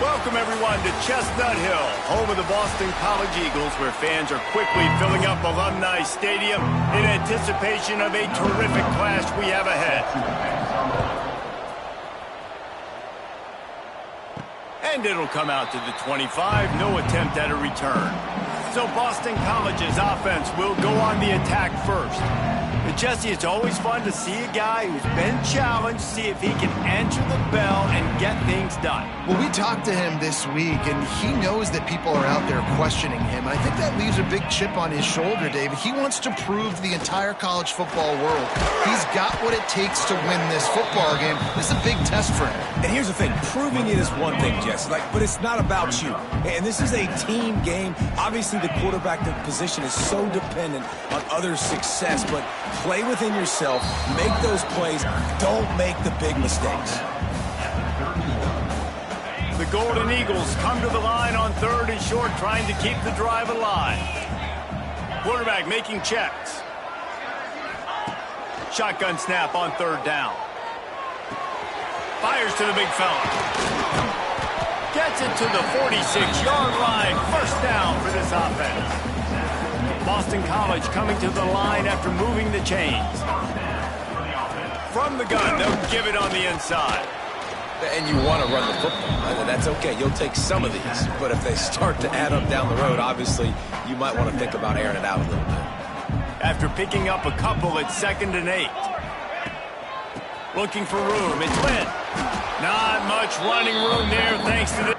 Welcome, everyone, to Chestnut Hill, home of the Boston College Eagles, where fans are quickly filling up Alumni Stadium in anticipation of a terrific clash we have ahead. And it'll come out to the 25, no attempt at a return. So Boston College's offense will go on the attack first. But Jesse, it's always fun to see a guy who's been challenged, see if he can answer the bell and get things done. Well, we talked to him this week, and he knows that people are out there questioning him. I think that leaves a big chip on his shoulder, David. He wants to prove to the entire college football world he's got what it takes to win this football game. This is a big test for him. And here's the thing, proving it is one thing, Jesse, but it's not about you. And this is a team game. Obviously, the quarterback position is so dependent on others' success, but play within yourself, make those plays, don't make the big mistakes. The Golden Eagles come to the line on 3rd and short, trying to keep the drive alive. Quarterback making checks. Shotgun snap on 3rd down. Fires to the big fella. Gets it to the 46-yard line. 1st down for this offense. Boston College coming to the line after moving the chains. From the gun, they'll give it on the inside. And you want to run the football. That's okay. You'll take some of these. But if they start to add up down the road, obviously, you might want to think about airing it out a little bit. After picking up a couple at 2nd and 8. Looking for room. It's Lynn. Not much running room there thanks to the...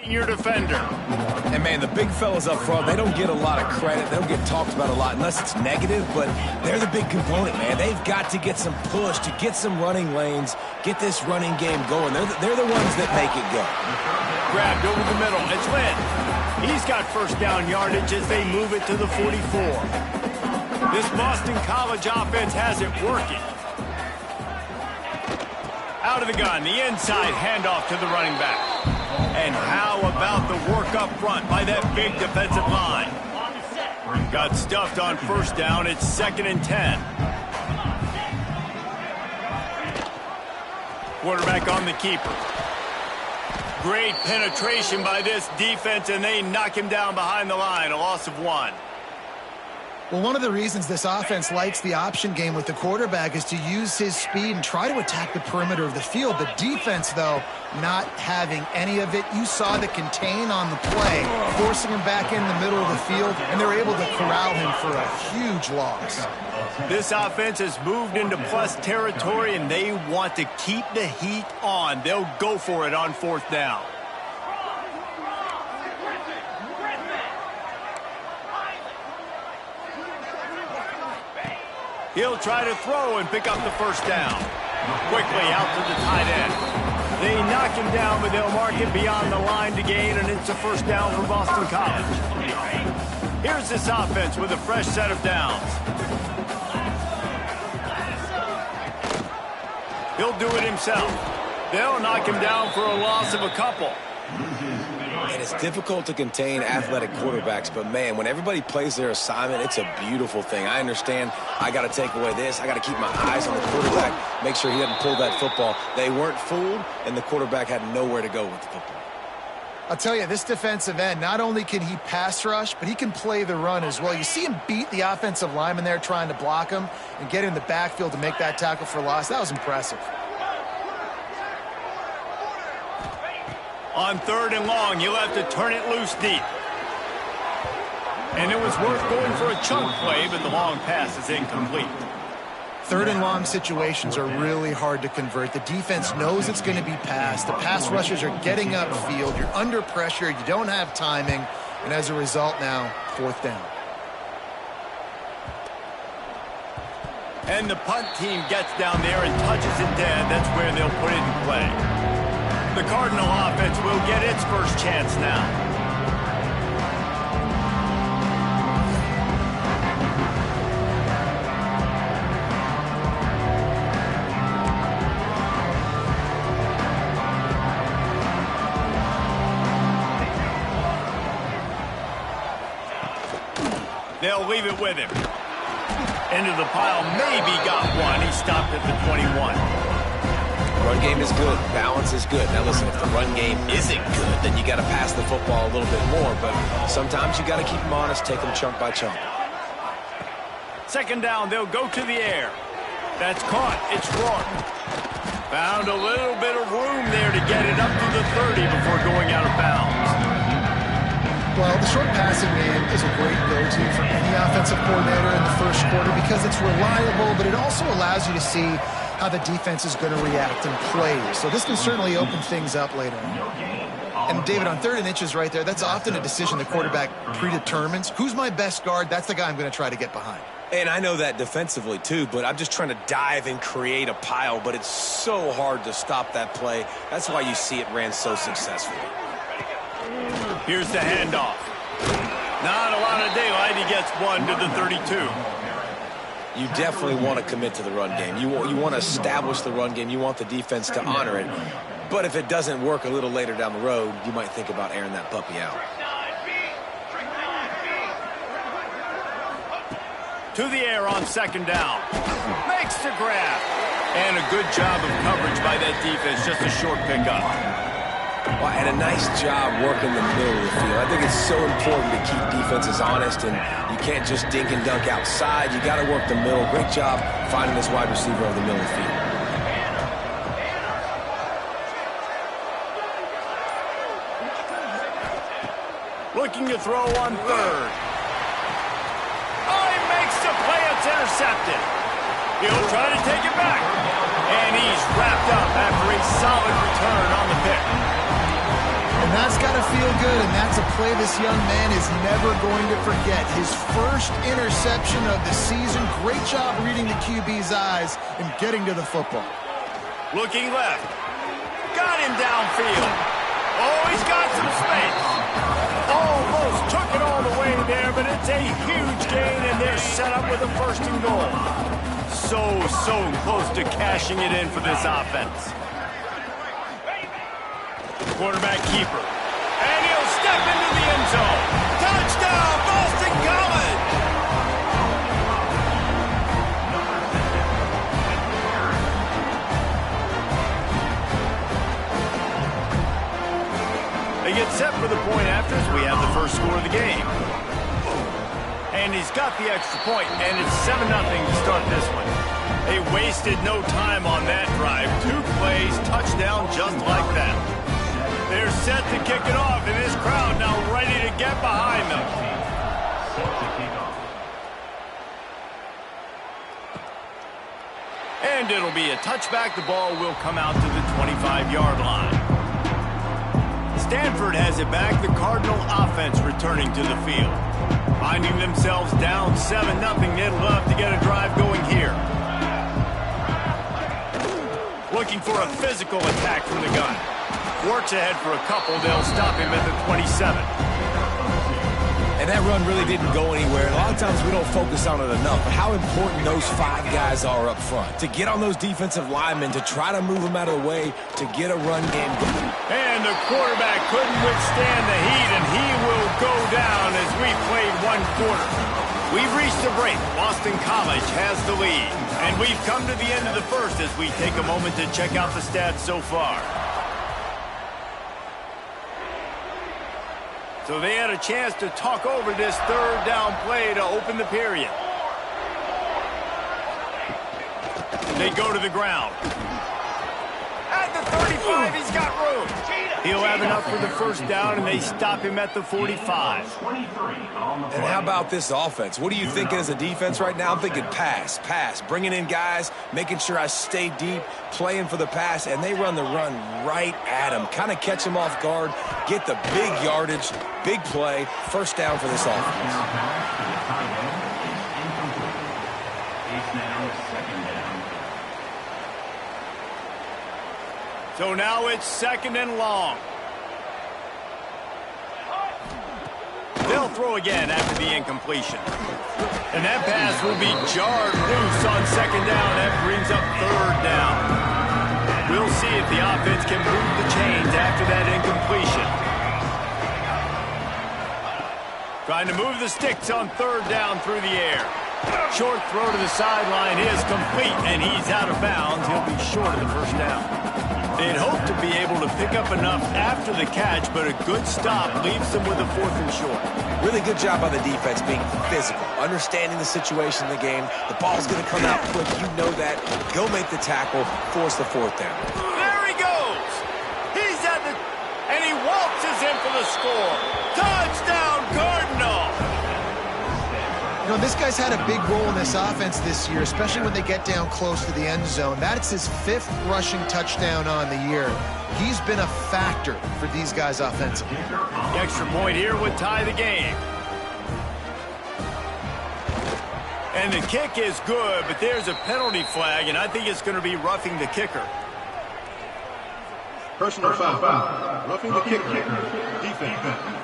Your defender. And man, the big fellas up front, they don't get a lot of credit. They don't get talked about a lot unless it's negative, but they're the big component, man. They've got to get some push, to get some running lanes, get this running game going. They're the ones that make it go. Grabbed over the middle. It's Lynn. He's got 1st down yardage as they move it to the 44. This Boston College offense has it working. Out of the gun, the inside handoff to the running back. And how about the work up front by that big defensive line? Got stuffed on 1st down. It's 2nd and 10. Quarterback on the keeper. Great penetration by this defense, and they knock him down behind the line. A loss of 1. Well, one of the reasons this offense likes the option game with the quarterback is to use his speed and try to attack the perimeter of the field. The defense, though, not having any of it. You saw the contain on the play, forcing him back in the middle of the field, and they're able to corral him for a huge loss. This offense has moved into plus territory, and they want to keep the heat on. They'll go for it on 4th down. He'll try to throw and pick up the 1st down. Quickly out to the tight end. They knock him down, but they'll mark it beyond the line to gain, and it's a 1st down for Boston College. Here's this offense with a fresh set of downs. He'll do it himself. They'll knock him down for a loss of a couple. And it's difficult to contain athletic quarterbacks, but man, when everybody plays their assignment, it's a beautiful thing. I understand I got to take away this. I got to keep my eyes on the quarterback, make sure he doesn't pull that football. They weren't fooled, and the quarterback had nowhere to go with the football. I'll tell you, this defensive end, not only can he pass rush, but he can play the run as well. You see him beat the offensive lineman there trying to block him and get in the backfield to make that tackle for loss. That was impressive. On 3rd and long, you'll have to turn it loose deep. And it was worth going for a chunk play, but the long pass is incomplete. 3rd and long situations are really hard to convert. The defense knows it's going to be passed. The pass rushers are getting upfield. You're under pressure. You don't have timing. And as a result now, 4th down. And the punt team gets down there and touches it dead. That's where they'll put it in play. The Cardinal offense will get its first chance now. They'll leave it with him. Into the pile, maybe got one. He stopped at the 21. Run game is good. Balance is good. Now listen, if the run game isn't good, then you got to pass the football a little bit more. But sometimes you got to keep them honest, take them chunk by chunk. Second down, they'll go to the air. That's caught. It's Rourke. Found a little bit of room there to get it up to the 30 before going out of bounds. Well, the short passing game is a great go-to for any offensive coordinator in the first quarter because it's reliable, but it also allows you to see how the defense is going to react and play. So this can certainly open things up later on. And David, on 3rd and inches right there, that's often a decision the quarterback predetermines. Who's my best guard? That's the guy I'm going to try to get behind. And I know that defensively too, but I'm just trying to dive and create a pile, but it's so hard to stop that play. That's why you see it ran so successfully. Here's the handoff. Not a lot of daylight. He gets one to the 32. You definitely want to commit to the run game. You want to establish the run game. You want the defense to honor it. But if it doesn't work a little later down the road, you might think about airing that puppy out. To the air on 2nd down. Makes the grab. And a good job of coverage by that defense. Just a short pickup. Well, and a nice job working the middle of the field. I think it's so important to keep defenses honest, and you can't just dink and dunk outside. You got to work the middle. Great job finding this wide receiver over the middle of the field. Looking to throw on 3rd. Oh, he makes the play. It's intercepted. He'll try to take it back. And he's wrapped up after a solid return on the pick. And that's got to feel good, and that's a play this young man is never going to forget. His first interception of the season. Great job reading the QB's eyes and getting to the football. Looking left. Got him downfield. Oh, he's got some space. Almost took it all the way there, but it's a huge gain, and they're set up with a 1st and goal. So close to cashing it in for this offense. Quarterback keeper. And he'll step into the end zone. Touchdown, Boston College! They get set for the point after as we have the first score of the game. And he's got the extra point, and it's 7-0 to start this one. They wasted no time on that drive. 2 plays, touchdown just like that. They're set to kick it off, and this crowd now ready to get behind them. And it'll be a touchback. The ball will come out to the 25-yard line. Stanford has it back. The Cardinal offense returning to the field. Finding themselves down 7-0. They'd love to get a drive going here. Looking for a physical attack from the gun. Works ahead for a couple. They'll stop him at the 27. And that run really didn't go anywhere. A lot of times we don't focus on it enough, but how important those 5 guys are up front. To get on those defensive linemen, to try to move them out of the way, to get a run game going. And the quarterback couldn't withstand the heat, and he will go down as we played 1 quarter. We've reached the break. Boston College has the lead. And we've come to the end of the first as we take a moment to check out the stats so far. So they had a chance to talk over this 3rd down play to open the period. They go to the ground. At the 35, he's got room. He'll have enough for the 1st down, and they stop him at the 45. And how about this offense? What are you thinking as a defense right now? I'm thinking pass, bringing in guys, making sure I stay deep, playing for the pass, and they run the run right at him. Kind of catch him off guard, get the big yardage, big play, 1st down for this offense. So now it's 2nd and long. They'll throw again after the incompletion. And that pass will be jarred loose on 2nd down. That brings up 3rd down. We'll see if the offense can move the chains after that incompletion. Trying to move the sticks on 3rd down through the air. Short throw to the sideline is complete, and he's out of bounds. He'll be short of the first down. They'd hope to be able to pick up enough after the catch, but a good stop leaves them with a 4th and short. Really good job by the defense being physical, understanding the situation in the game. The ball's going to come out quick. You know that. Go make the tackle, force the 4th down. There he goes. He's at the... and he waltzes in for the score. Touchdown, Cardinal. You know, this guy's had a big role in this offense this year, especially when they get down close to the end zone. That's his 5th rushing touchdown on the year. He's been a factor for these guys offensively. The extra point here would tie the game. And the kick is good, but there's a penalty flag, and I think it's going to be roughing the kicker. Personal foul. Roughing the kicker. Defense.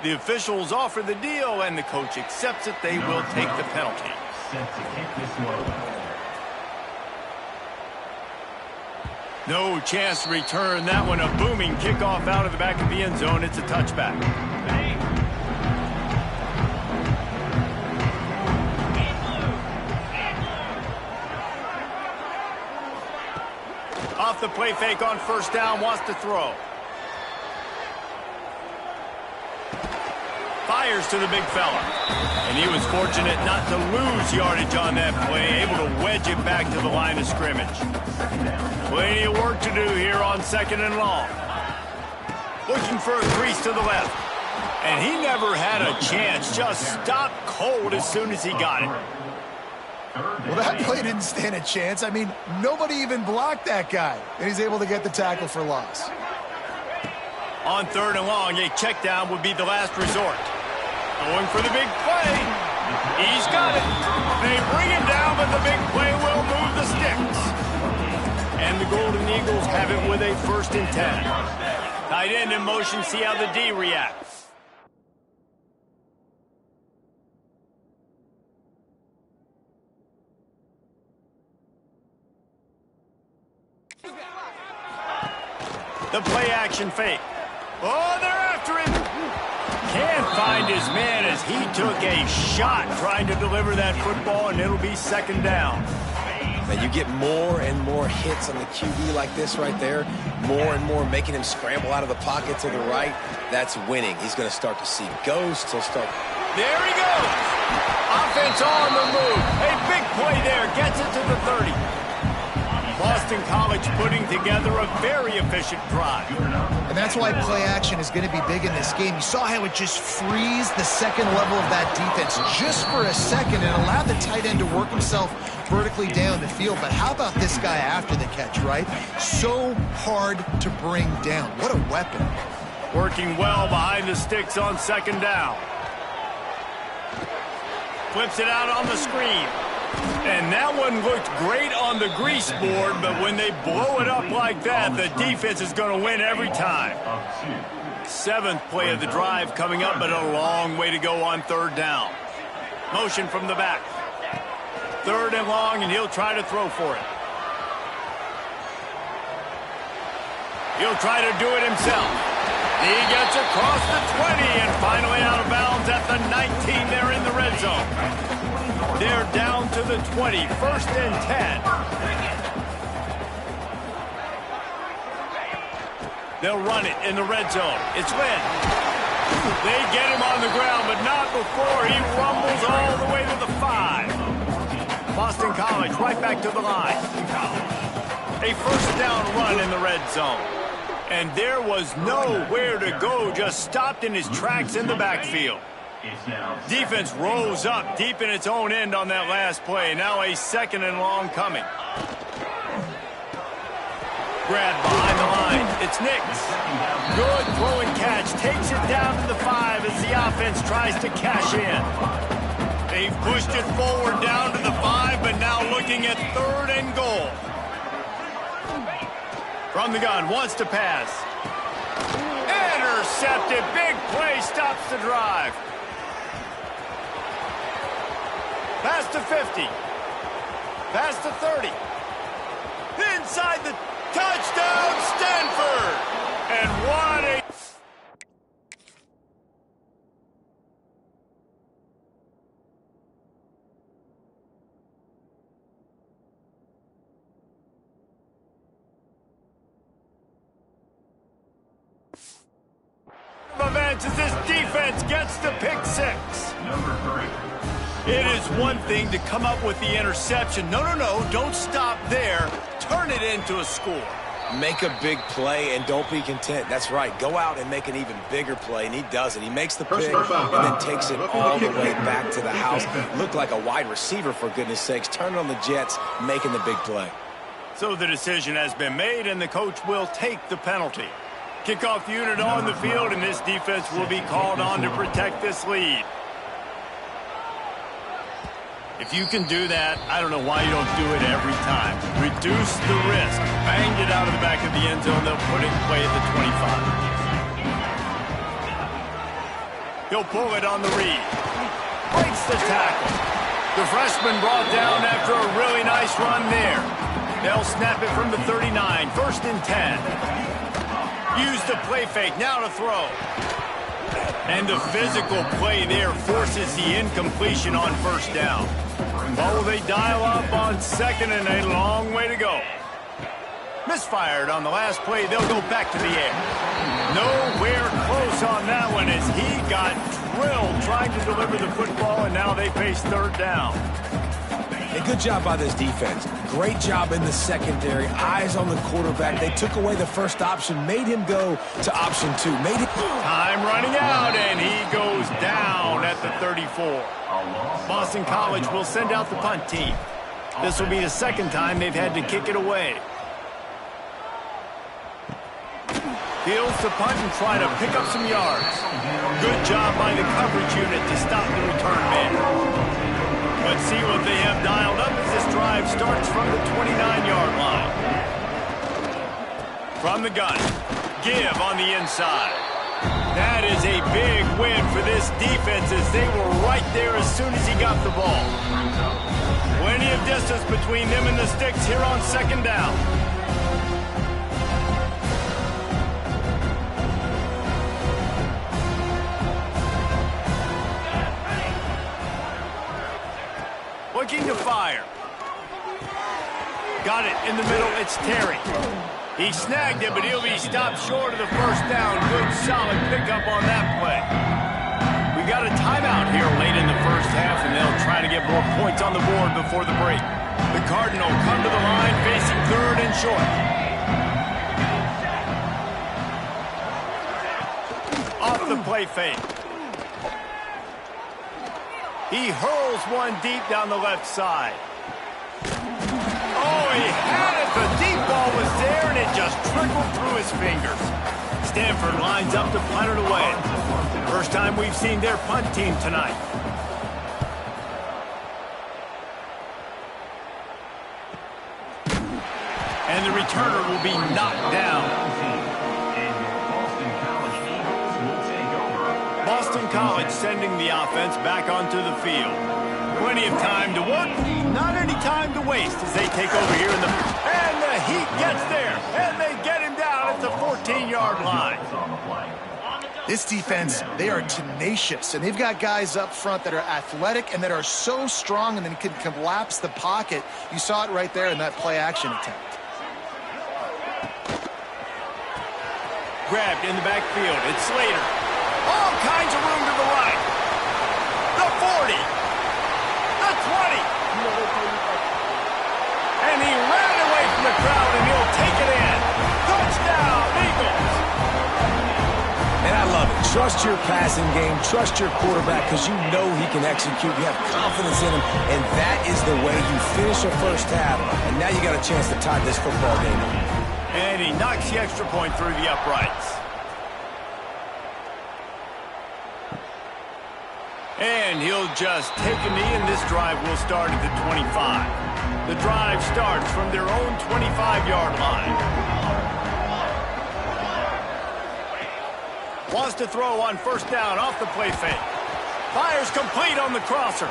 The officials offer the deal, and the coach accepts it. They will take the penalty. No chance to return that one. A booming kickoff out of the back of the end zone. It's a touchback. Off the play fake on first down, wants to throw. Fires to the big fella. And he was fortunate not to lose yardage on that play, able to wedge it back to the line of scrimmage. Plenty of work to do here on 2nd and long. Looking for a crease to the left. And he never had a chance, just stopped cold as soon as he got it. Well, that play didn't stand a chance. I mean, nobody even blocked that guy. And he's able to get the tackle for loss. On 3rd and long, a check down would be the last resort. Going for the big play. He's got it. They bring him down, but the big play will move the sticks. And the Golden Eagles have it with a 1st and 10. Tight end in motion, see how the D reacts. The play action fake. Oh, they're after him. Can't find his man as he took a shot trying to deliver that football, and it'll be 2nd down. And you get more and more hits on the QB like this right there, more and more making him scramble out of the pocket to the right. That's winning. He's going to start to see ghosts. He'll start. There he goes. Offense on the move. A big play there. Gets it to the 30. Boston College putting together a very efficient drive. And that's why play action is going to be big in this game. You saw how it just frees the second level of that defense just for a second and allowed the tight end to work himself vertically down the field. But how about this guy after the catch, right? So hard to bring down. What a weapon. Working well behind the sticks on 2nd down. Flips it out on the screen. And that one looked great on the grease board, but when they blow it up like that, the defense is going to win every time. 7th play of the drive coming up, but a long way to go on 3rd down. Motion from the back. 3rd and long, and he'll try to throw for it. He'll try to do it himself. He gets across the 20 and finally out of bounds at the 19 there in the red zone. They're down to the 20, 1st and 10. They'll run it in the red zone. It's Lynn. They get him on the ground, but not before he rumbles all the way to the 5. Boston College right back to the line. A 1st down run in the red zone. And there was nowhere to go, just stopped in his tracks in the backfield. Defense rose up deep in its own end on that last play. Now a 2nd and long coming. Grab behind the line. It's Nix. Good throwing catch. Takes it down to the 5 as the offense tries to cash in. They've pushed it forward down to the 5, but now looking at 3rd and goal. From the gun, wants to pass. Intercepted. Big play stops the drive. Pass to 50. Pass to 30. Inside the touchdown, Stanford. And what a... chance as this defense gets the pick six. It is one thing to come up with the interception. No, don't stop there. Turn it into a score. Make a big play and don't be content. That's right. Go out and make an even bigger play, and he does it. He makes the pick and then takes it all the way back to the house. Looked like a wide receiver, for goodness sakes. Turn on the Jets, making the big play. So the decision has been made, and the coach will take the penalty. Kickoff unit on the field, and this defense will be called on to protect this lead. If you can do that, I don't know why you don't do it every time. Reduce the risk. Banged it out of the back of the end zone. They'll put it in play at the 25. He'll pull it on the read. Breaks the tackle. The freshman brought down after a really nice run there. They'll snap it from the 39. 1st and 10. Use the play fake. Now to throw. And the physical play there forces the incompletion on 1st down. Oh, they dial up on 2nd and a long way to go. Misfired on the last play. They'll go back to the air. Nowhere close on that one as he got drilled trying to deliver the football, and now they face 3rd down. A good job by this defense. Great job in the secondary. Eyes on the quarterback. They took away the first option, made him go to option 2. Time running out, and he goes down at the 34. Boston College will send out the punt team. This will be the 2nd time they've had to kick it away. Fields the punt and try to pick up some yards. Good job by the coverage unit to stop the return man. Let's see what they have dialed up as this drive starts from the 29-yard line. From the gun, give on the inside. That is a big win for this defense as they were right there as soon as he got the ball. Plenty of distance between them and the sticks here on 2nd down. Looking to fire. Got it in the middle. It's Terry. He snagged it, but he'll be stopped short of the 1st down. Good, solid pickup on that play. We got a timeout here late in the 1st half, and they'll try to get more points on the board before the break. The Cardinal come to the line facing 3rd and short. Off the play fake. He hurls one deep down the left side. Oh, he had it. The deep ball was there, and it just trickled through his fingers. Stanford lines up to punt it away. First time we've seen their punt team tonight. And the returner will be knocked down. Boston College sending the offense back onto the field. Plenty of time to work, not any time to waste as they take over here in the... And the Heat gets there, and they get him down at the 14-yard line. This defense, they are tenacious, and they've got guys up front that are athletic and that are so strong and then can collapse the pocket. You saw it right there in that play-action attempt. Grabbed in the backfield. It's Slater. All kinds of room to the right. The 40. The 20. And he ran away from the crowd, and he'll take it in. Touchdown, Eagles. And I love it. Trust your passing game. Trust your quarterback because you know he can execute. You have confidence in him, and that is the way you finish a 1st half. And now you got a chance to tie this football game up. And he knocks the extra point through the uprights. And he'll just take a knee, and this drive will start at the 25. The drive starts from their own 25-yard line. Wants to throw on 1st down off the play fake. Fires complete on the crosser.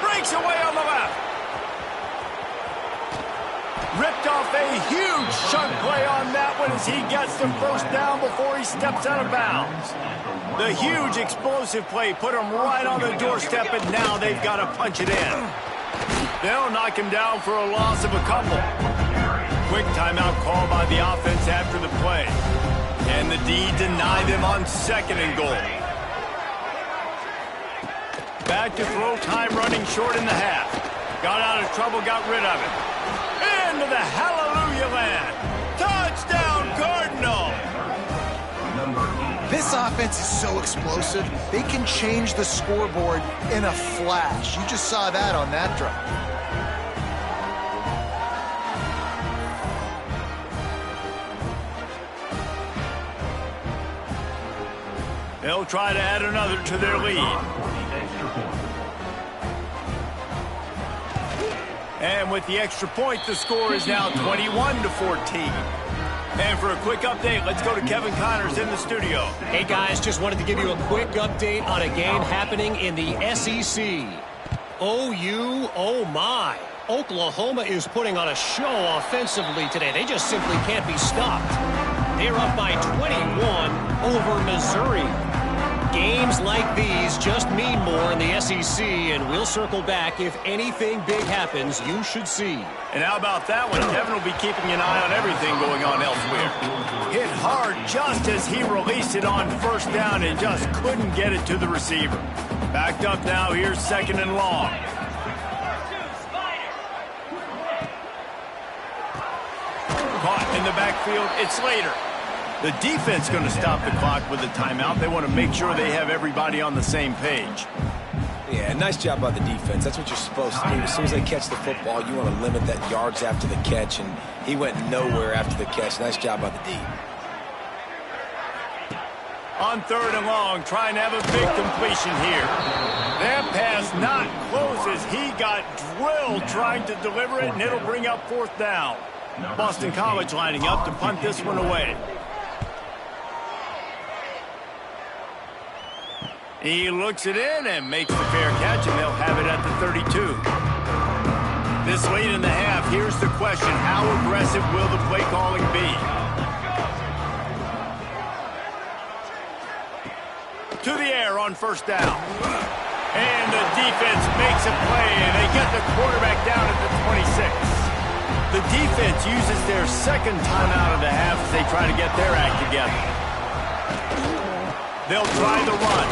Breaks away on the left. Ripped off a huge chunk play on that one as he gets the 1st down before he steps out of bounds. The huge explosive play put him right on the doorstep, and now they've got to punch it in. They'll knock him down for a loss of a couple. Quick timeout call by the offense after the play. And the D deny them on 2nd and goal. Back to throw, time running short in the half. Got out of trouble, got rid of it. Into the hallelujah land. Touchdown, Cardinal! This offense is so explosive, they can change the scoreboard in a flash. You just saw that on that drive. They'll try to add another to their lead. And with the extra point, the score is now 21-14. And for a quick update, let's go to Kevin Connors in the studio. Hey, guys, just wanted to give you a quick update on a game happening in the SEC. OU, oh my. Oklahoma is putting on a show offensively today. They just simply can't be stopped. They're up by 21 over Missouri. Games like these just mean more in the SEC, and we'll circle back if anything big happens you should see. And how about that one? Kevin will be keeping an eye on everything going on elsewhere. Hit hard just as he released it on 1st down and just couldn't get it to the receiver. Backed up now, here's 2nd and long. Caught in the backfield, it's Slater. The defense going to stop the clock with a timeout. They want to make sure they have everybody on the same page. Yeah, nice job by the defense. That's what you're supposed to do. As soon as they catch the football, you want to limit that yards after the catch, and he went nowhere after the catch. Nice job by the D. On 3rd and long, trying to have a big completion here. That pass not close as he got drilled trying to deliver it, and it'll bring up 4th down. Boston College lining up to punt this one away. He looks it in and makes the fair catch, and they'll have it at the 32. This late in the half, here's the question. How aggressive will the play calling be? To the air on 1st down. And the defense makes a play, and they get the quarterback down at the 26. The defense uses their 2nd timeout of the half as they try to get their act together. They'll try the run.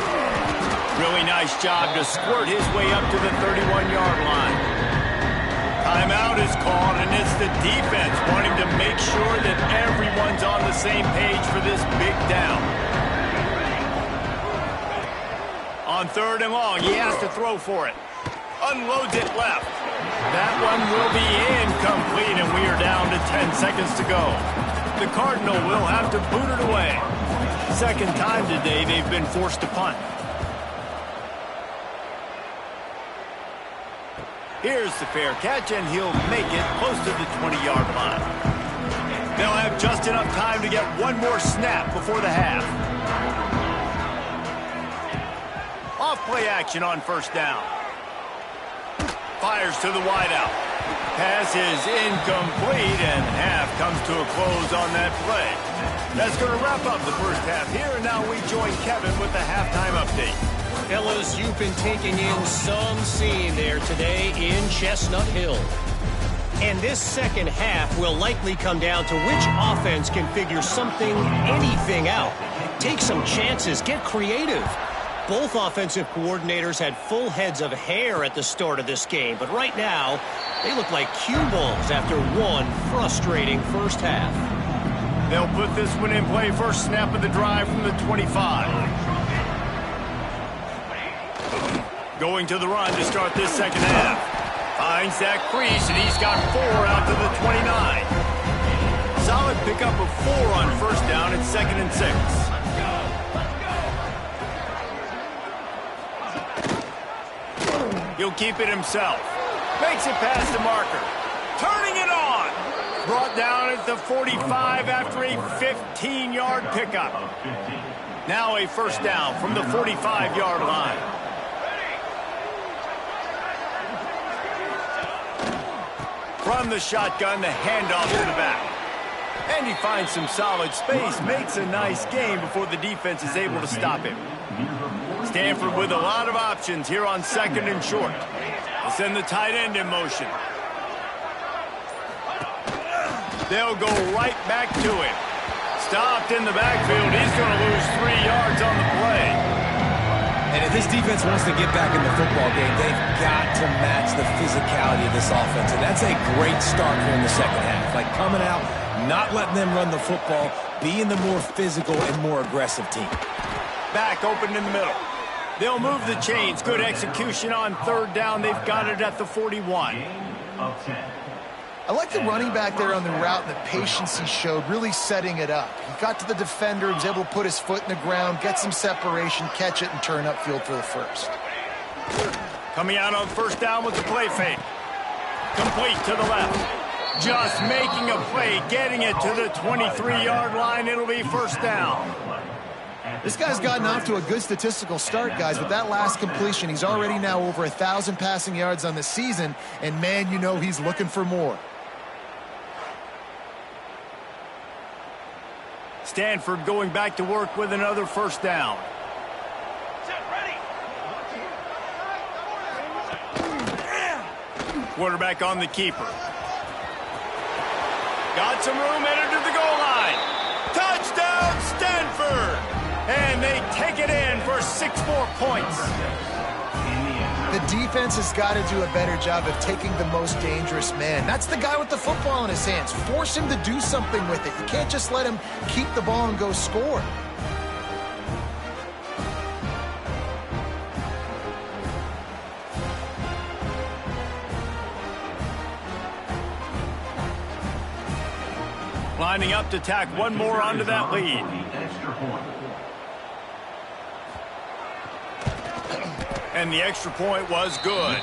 Really nice job to squirt his way up to the 31-yard line. Timeout is called, and it's the defense wanting to make sure that everyone's on the same page for this big down. On 3rd and long, he has to throw for it. Unloads it left. That one will be incomplete, and we are down to 10 seconds to go. The Cardinal will have to boot it away. 2nd time today they've been forced to punt. Here's the fair catch, and he'll make it close to the 20-yard line. They'll have just enough time to get one more snap before the half. Off play action on 1st down. Fires to the wideout. Pass is incomplete, and half comes to a close on that play. That's going to wrap up the 1st half here, and now we join Kevin with the halftime update. Fellas, you've been taking in some scene there today in Chestnut Hill. And this 2nd half will likely come down to which offense can figure anything out. Take some chances, get creative. Both offensive coordinators had full heads of hair at the start of this game, but right now, they look like cue balls after one frustrating 1st half. They'll put this one in play, 1st snap of the drive from the 25. Going to the run to start this 2nd half. Finds that crease, and he's got 4 out to the 29. Solid pickup of 4 on 1st down. It's 2nd and 6. He'll keep it himself. Makes it past the marker. Turning it on. Brought down at the 45 after a 15-yard pickup. Now a 1st down from the 45-yard line. From the shotgun, the handoff to the back. And he finds some solid space, makes a nice game before the defense is able to stop him. Stanford with a lot of options here on 2nd and short. They'll send the tight end in motion. They'll go right back to him. Stopped in the backfield. He's going to lose 3 yards on the play. And if this defense wants to get back in the football game, they've got to match the physicality of this offense. And that's a great start here in the second half. Like coming out, not letting them run the football, being the more physical and more aggressive team. Back open in the middle. They'll move the chains. Good execution on third down. They've got it at the 41. I like the running back there on the route and the patience he showed, really setting it up. He got to the defender, was able to put his foot in the ground, get some separation, catch it, and turn upfield for the first. Coming out on first down with the play fake. Complete to the left. Just making a play, getting it to the 23-yard line. It'll be first down. This guy's gotten off to a good statistical start, guys. With that last completion, he's already now over 1,000 passing yards on the season, and man, you know he's looking for more. Stanford going back to work with another first down. Quarterback on the keeper. Got some room, headed to the goal line. Touchdown, Stanford! And they take it in for 6 more points. The defense has got to do a better job of taking the most dangerous man. That's the guy with the football in his hands. Force him to do something with it. You can't just let him keep the ball and go score. Lining up to tack one more onto that lead. And the extra point was good.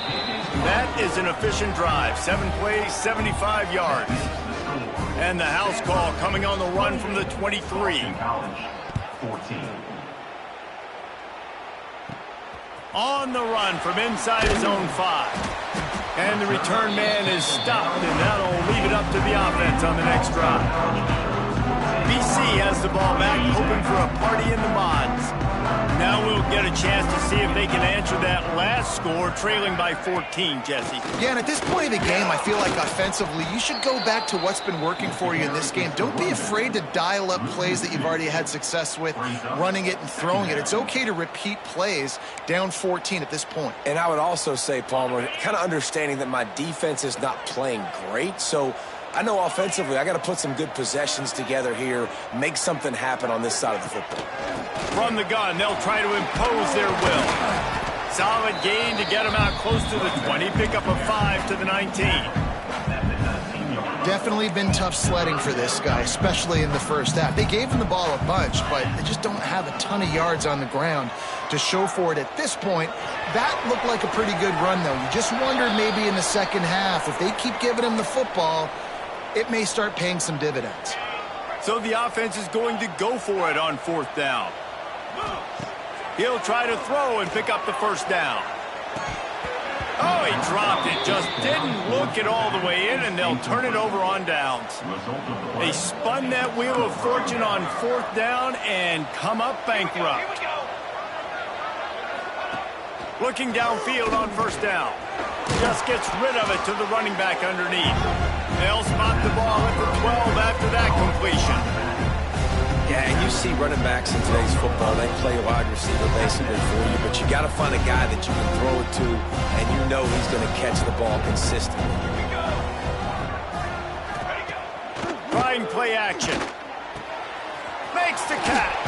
That is an efficient drive. 7 plays, 75 yards. And the house call coming on the run from the 23. On the run from inside his own 5. And the return man is stopped, and that'll leave it up to the offense on the next drive. BC has the ball back, hoping for a party in the mods. Now we'll get a chance to see if they can answer that last score, trailing by 14, Jesse. Yeah, and at this point of the game, I feel like offensively, you should go back to what's been working for you in this game. Don't be afraid to dial up plays that you've already had success with, running it and throwing it. It's okay to repeat plays down 14 at this point. And I would also say, Palmer, kind of understanding that my defense is not playing great, so I know offensively I got to put some good possessions together here, make something happen on this side of the football. From the gun, they'll try to impose their will. Solid gain to get them out close to the 20. Pick up a 5 to the 19. Definitely been tough sledding for this guy, especially in the first half. They gave him the ball a bunch, but they just don't have a ton of yards on the ground to show for it at this point. That looked like a pretty good run, though. You just wondered maybe in the second half, if they keep giving him the football, it may start paying some dividends. So the offense is going to go for it on fourth down. He'll try to throw and pick up the first down. Oh, he dropped it. Just didn't look it all the way in, and they'll turn it over on downs. They spun that wheel of fortune on fourth down and come up bankrupt. Looking downfield on first down. Just gets rid of it to the running back underneath. They'll spot the ball at the 12 after that completion. Yeah, and you see running backs in today's football, they play wide receiver basically for you, but you got to find a guy that you can throw it to, and you know he's going to catch the ball consistently. Trying play action. Makes the catch.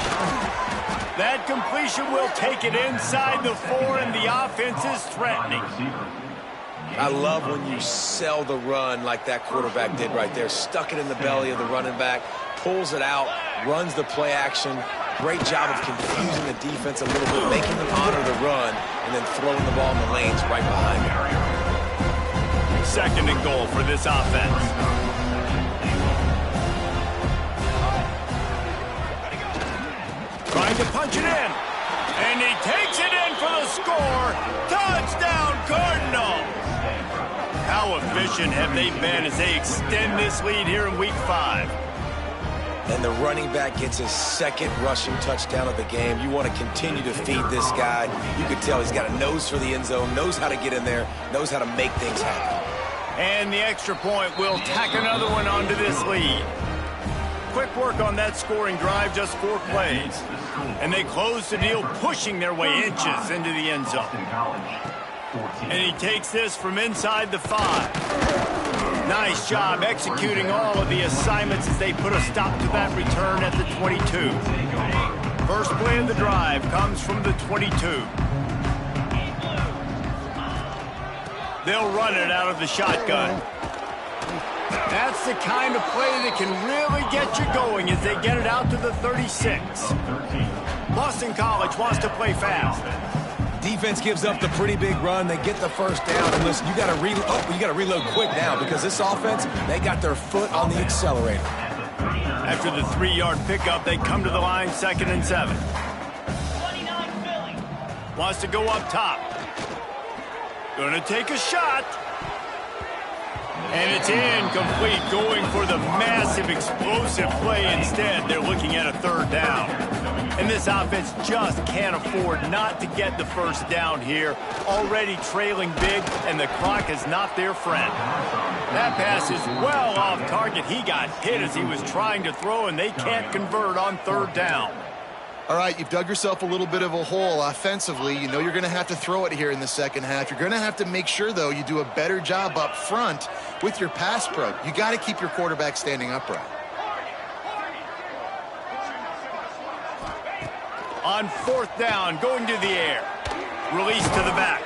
That completion will take it inside the 4, and the offense is threatening. I love when you sell the run like that quarterback did right there. Stuck it in the belly of the running back, pulls it out, runs the play action. Great job of confusing the defense a little bit, making them honor the run, and then throwing the ball in the lanes right behind him. Second and goal for this offense. Trying to punch it in. And he takes it in for the score. Touchdown, Cardinals. How efficient have they been as they extend this lead here in Week 5? And the running back gets his second rushing touchdown of the game. You want to continue to feed this guy. You can tell he's got a nose for the end zone, knows how to get in there, knows how to make things happen. And the extra point will tack another one onto this lead. quick work on that scoring drive, just 4 plays. And they close the deal, pushing their way inches into the end zone. And he takes this from inside the 5. Nice job executing all of the assignments as they put a stop to that return at the 22. First play of the drive comes from the 22. They'll run it out of the shotgun. That's the kind of play that can really get you going as they get it out to the 36. Boston College wants to play fast. Defense gives up the pretty big run. They get the first down. And listen, you got to reload quick now because this offense, they got their foot on the accelerator. After the 3-yard pickup, they come to the line, 2nd and 7. Wants to go up top. Gonna take a shot. And it's incomplete, going for the massive explosive play instead. They're looking at a 3rd down. And this offense just can't afford not to get the first down here. Already trailing big, and the clock is not their friend. That pass is well off target. He got hit as he was trying to throw, and they can't convert on 3rd down. All right, you've dug yourself a little bit of a hole offensively. You know you're going to have to throw it here in the second half. You're going to have to make sure, though, you do a better job up front with your pass pro. You got to keep your quarterback standing upright. On 4th down, going to the air. Release to the back.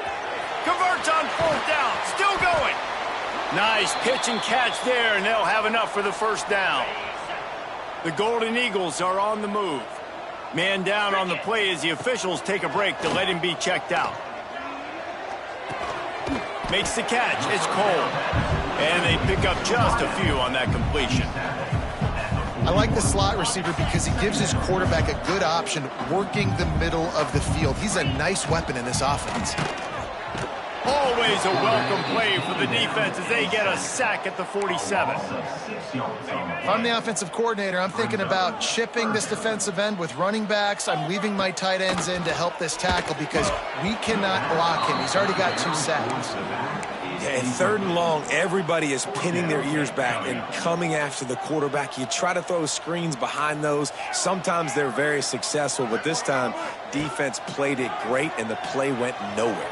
Converts on 4th down, still going. Nice pitch and catch there, and they'll have enough for the first down. The Golden Eagles are on the move. Man down on the play as the officials take a break to let him be checked out. Makes the catch. It's Cole. And they pick up just a few on that completion. I like the slot receiver because he gives his quarterback a good option working the middle of the field. He's a nice weapon in this offense. Always a welcome play for the defense as they get a sack at the 47. If I'm the offensive coordinator, I'm thinking about chipping this defensive end with running backs. I'm leaving my tight ends in to help this tackle because we cannot block him. He's already got 2 sacks. Yeah, and 3rd and long, everybody is pinning their ears back and coming after the quarterback. You try to throw screens behind those. Sometimes they're very successful, but this time, defense played it great, and the play went nowhere.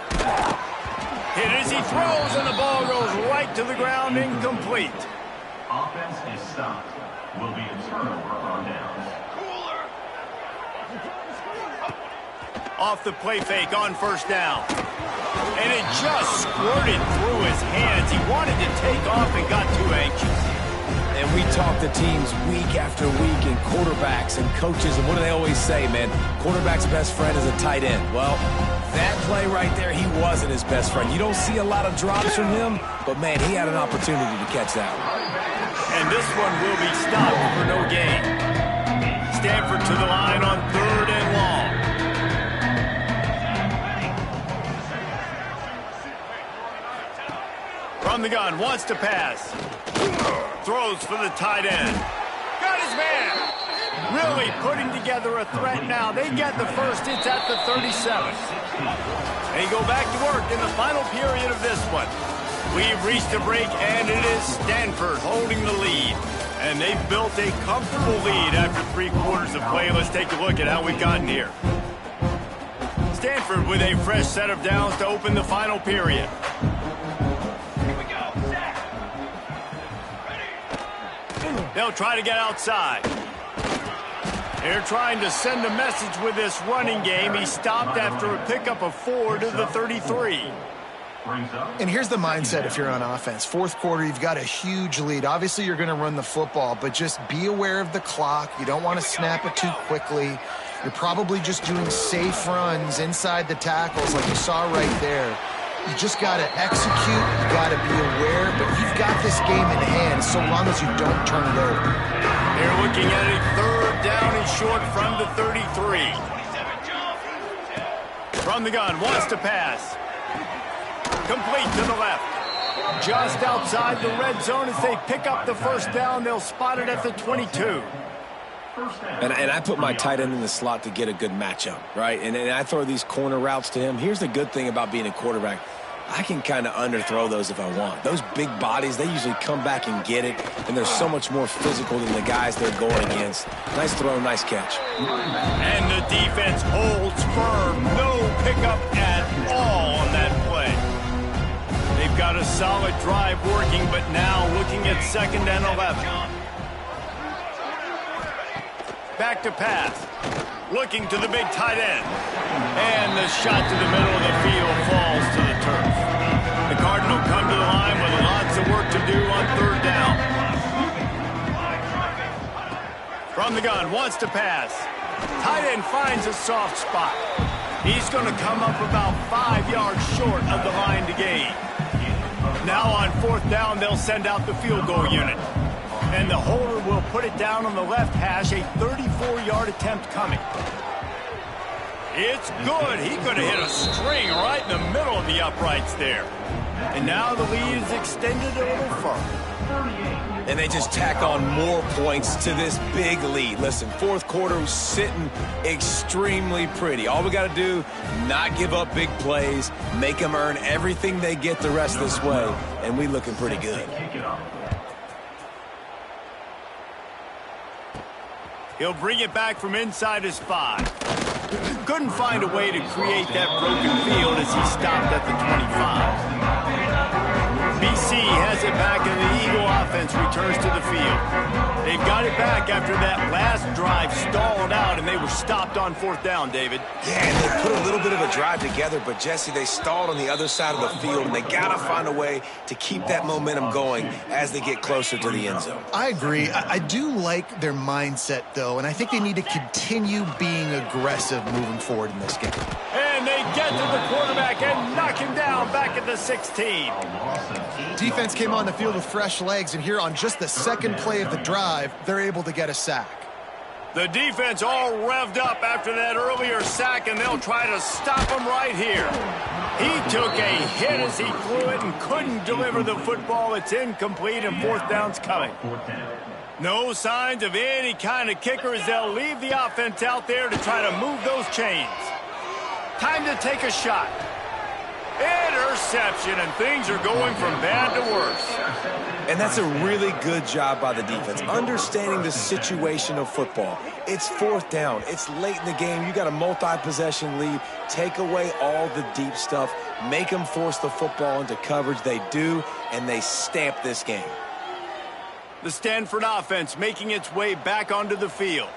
Hit as he throws, and the ball goes right to the ground, incomplete. Offense is stopped. Will be a turnover on downs. Off the play fake on 1st down. And it just squirted through his hands. He wanted to take off and got too anxious. And we talk to teams week after week and quarterbacks and coaches, and what do they always say, man? Quarterback's best friend is a tight end. Well, that play right there, he wasn't his best friend. You don't see a lot of drops from him, but, man, he had an opportunity to catch that one. And this one will be stopped for no gain. Stanford to the line on 3rd and long. From the gun, wants to pass. Throws for the tight end. Got his man. Really putting together a threat now. They get the first. It's at the 37. They go back to work in the final period of this one. We've reached a break, and it is Stanford holding the lead. And they've built a comfortable lead after 3 quarters of play. Let's take a look at how we've gotten here. Stanford with a fresh set of downs to open the final period. They'll try to get outside. They're trying to send a message with this running game. He stopped after a pickup of 4 to the 33. And here's the mindset if you're on offense. 4th quarter, you've got a huge lead. Obviously, you're going to run the football, but just be aware of the clock. You don't want to snap it too quickly. You're probably just doing safe runs inside the tackles like you saw right there. You just got to execute. You got to be aware, but you've got this game in hand so long as you don't turn it over. They're looking at a 3rd down and short from the 33. From the gun, wants to pass. Complete to the left. Just outside the red zone as they pick up the first down. They'll spot it at the 22. And I put my tight end in the slot to get a good matchup, right? And I throw these corner routes to him. Here's the good thing about being a quarterback. I can kind of underthrow those if I want. Those big bodies, they usually come back and get it, and they're so much more physical than the guys they're going against. Nice throw, nice catch. And the defense holds firm. No pickup at all on that play. They've got a solid drive working, but now looking at 2nd and 11. Back to pass. Looking to the big tight end. And the shot to the middle of the field falls to the turf. The Cardinals come to the line with lots of work to do on 3rd down. From the gun, wants to pass. Tight end finds a soft spot. He's going to come up about 5 yards short of the line to gain. Now on 4th down, they'll send out the field goal unit. And the holder will put it down on the left hash, a 34-yard attempt coming. It's good. He could have hit a string right in the middle of the uprights there. And now the lead is extended a little further. And they just tack on more points to this big lead. Listen, 4th quarter was sitting extremely pretty. All we got to do, not give up big plays, make them earn everything they get the rest of this way, and we looking pretty good. He'll bring it back from inside his 5. Couldn't find a way to create that broken field as he stopped at the 25. BC has it back and the Eagle offense returns to the field. They've got it back after that last drive stalled out and they were stopped on 4th down, David. Yeah, and they put a little bit of a drive together, but Jesse, they stalled on the other side of the field, and they got to find a way to keep that momentum going as they get closer to the end zone. I agree. I do like their mindset, though, and I think they need to continue being aggressive moving forward in this game. And they get to the quarterback and knock him down back at the 16. Defense came on the field with fresh legs, and here on just the 2nd play of the drive, they're able to get a sack. The defense all revved up after that earlier sack, and they'll try to stop him right here. He took a hit as he flew it and couldn't deliver the football. It's incomplete, and 4th down's coming. No signs of any kind of kicker as they'll leave the offense out there to try to move those chains. Time to take a shot. Interception, and things are going from bad to worse. And that's a really good job by the defense, understanding the situation of football. It's 4th down. It's late in the game. You got a multi-possession lead. Take away all the deep stuff. Make them force the football into coverage. They do, and they stamp this game. The Stanford offense making its way back onto the field.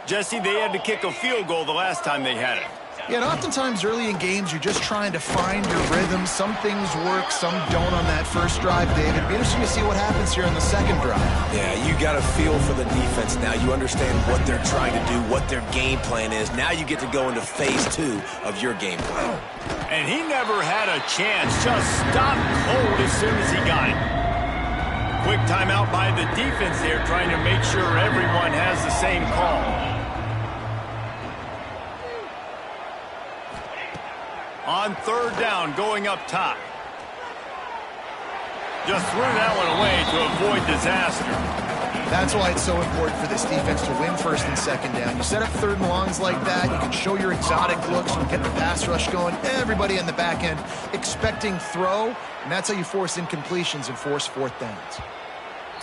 Jesse, they had to kick a field goal the last time they had it. Yeah, and oftentimes early in games, you're just trying to find your rhythm. Some things work, some don't on that first drive, David. It'd be interesting to see what happens here on the 2nd drive. Yeah, you got a feel for the defense now. You understand what they're trying to do, what their game plan is. Now you get to go into phase 2 of your game plan. And he never had a chance. Just stopped cold as soon as he got it. Quick timeout by the defense there, trying to make sure everyone has the same call. On 3rd down, going up top. Just threw that one away to avoid disaster. That's why it's so important for this defense to win 1st and 2nd down. You set up 3rd and longs like that, you can show your exotic looks, you can get the pass rush going, everybody in the back end expecting throw, and that's how you force incompletions and force 4th downs.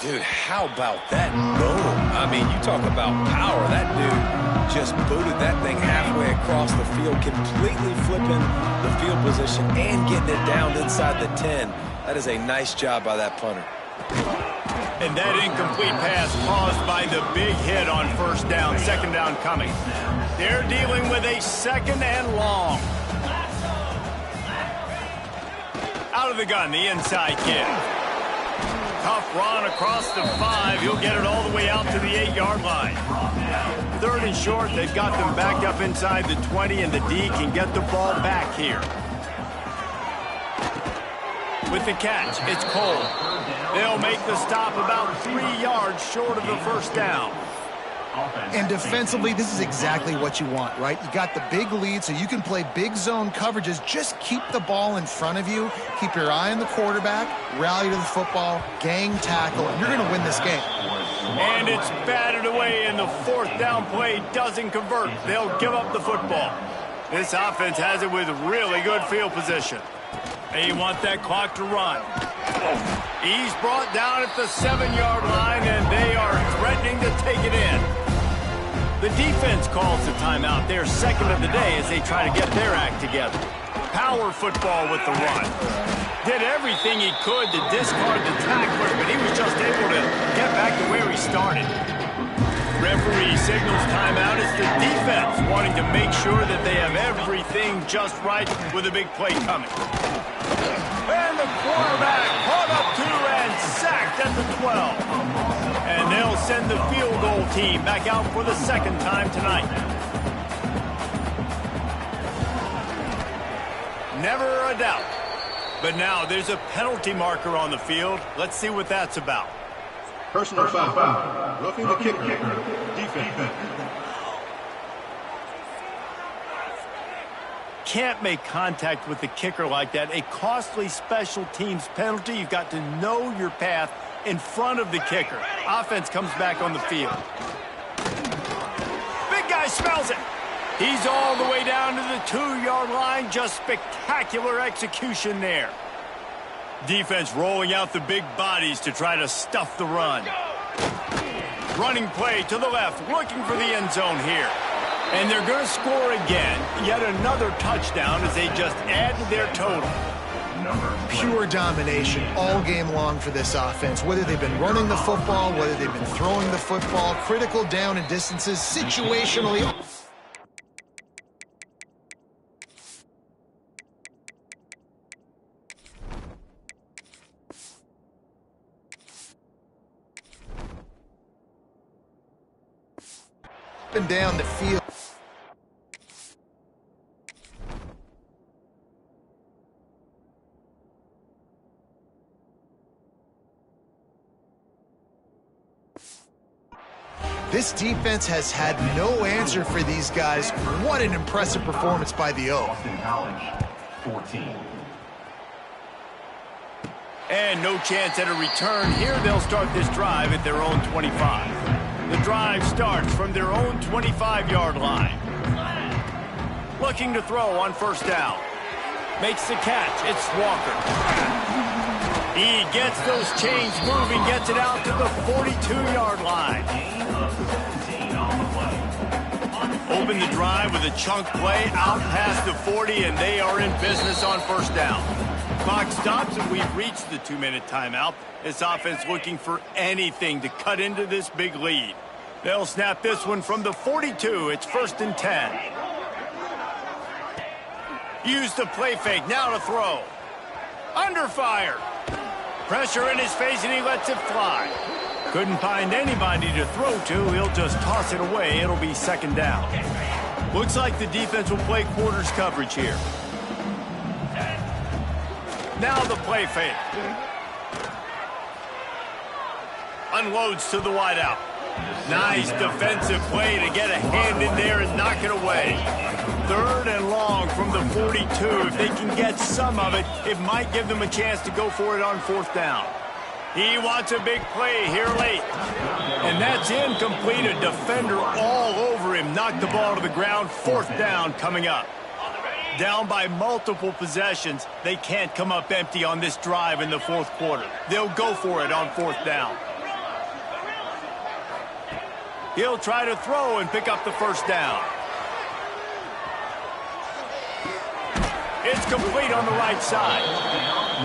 Dude, how about that boom? I mean, you talk about power. That dude just booted that thing halfway across the field, completely flipping the field position and getting it down inside the 10. That is a nice job by that punter. And that incomplete pass caused by the big hit on 1st down, 2nd down coming. They're dealing with a 2nd and long. Out of the gun, the inside kick. Tough run across the 5. He'll get it all the way out to the 8-yard line. 3rd and short. They've got them backed up inside the 20, and the D can get the ball back here. With the catch, it's Cole. They'll make the stop about 3 yards short of the 1st down. And defensively, this is exactly what you want, right? You got the big lead, so you can play big zone coverages. Just keep the ball in front of you. Keep your eye on the quarterback. Rally to the football. Gang tackle. And you're going to win this game. And it's batted away, and the 4th down play doesn't convert. They'll give up the football. This offense has it with really good field position. They want that clock to run. He's brought down at the 7-yard line, and they are threatening to take it in. The defense calls the timeout. They're second of the day as they try to get their act together. Power football with the run. Did everything he could to discard the tackler, but he was just able to get back to where he started. Referee signals timeout. It's the defense wanting to make sure that they have everything just right with a big play coming. And the quarterback caught up to and sacked at the 12. And they'll send the field goal team back out for the second time tonight. Never a doubt. But now there's a penalty marker on the field. Let's see what that's about. Personal foul. Roughing the kicker. Defense. Can't make contact with the kicker like that. A costly special teams penalty. You've got to know your path in front of the kicker. Offense comes back on the field. Big guy smells it. He's all the way down to the 2-yard line. Just spectacular execution there. Defense rolling out the big bodies to try to stuff the run. Running play to the left, looking for the end zone here. And they're going to score again. Yet another touchdown as they just add to their total. Pure domination all game long for this offense. Whether they've been running the football, whether they've been throwing the football, critical down and distances, situationally. Up and down the field. This defense has had no answer for these guys. What an impressive performance by the O. Boston College, 14. And no chance at a return. Here they'll start this drive at their own 25. The drive starts from their own 25-yard line. Looking to throw on first down. Makes the catch. It's Walker. He gets those chains moving, gets it out to the 42-yard line. Open the drive with a chunk play out past the 40, and they are in business on first down. Clock stops, and we've reached the 2-minute timeout. This offense looking for anything to cut into this big lead. They'll snap this one from the 42. It's 1st and 10. Use the play fake. Now to throw. Under fire. Pressure in his face, and he lets it fly. Couldn't find anybody to throw to. He'll just toss it away. It'll be 2nd down. Looks like the defense will play quarters coverage here. Now the play fake. Unloads to the wideout. Nice defensive play to get a hand in there and knock it away. 3rd and long from the 42. If they can get some of it, it might give them a chance to go for it on 4th down. He wants a big play here late. And that's incomplete. A defender all over him. Knocked the ball to the ground. 4th down coming up. Down by multiple possessions. They can't come up empty on this drive in the 4th quarter. They'll go for it on 4th down. He'll try to throw and pick up the 1st down. It's complete on the right side.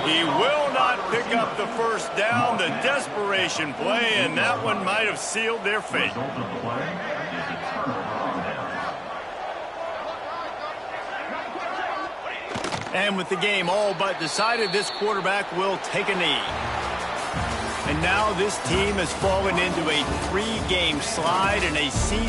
He will not pick up the 1st down. The desperation play, and that one might have sealed their fate. And with the game all but decided, this quarterback will take a knee. And now this team has fallen into a 3-game slide in a season.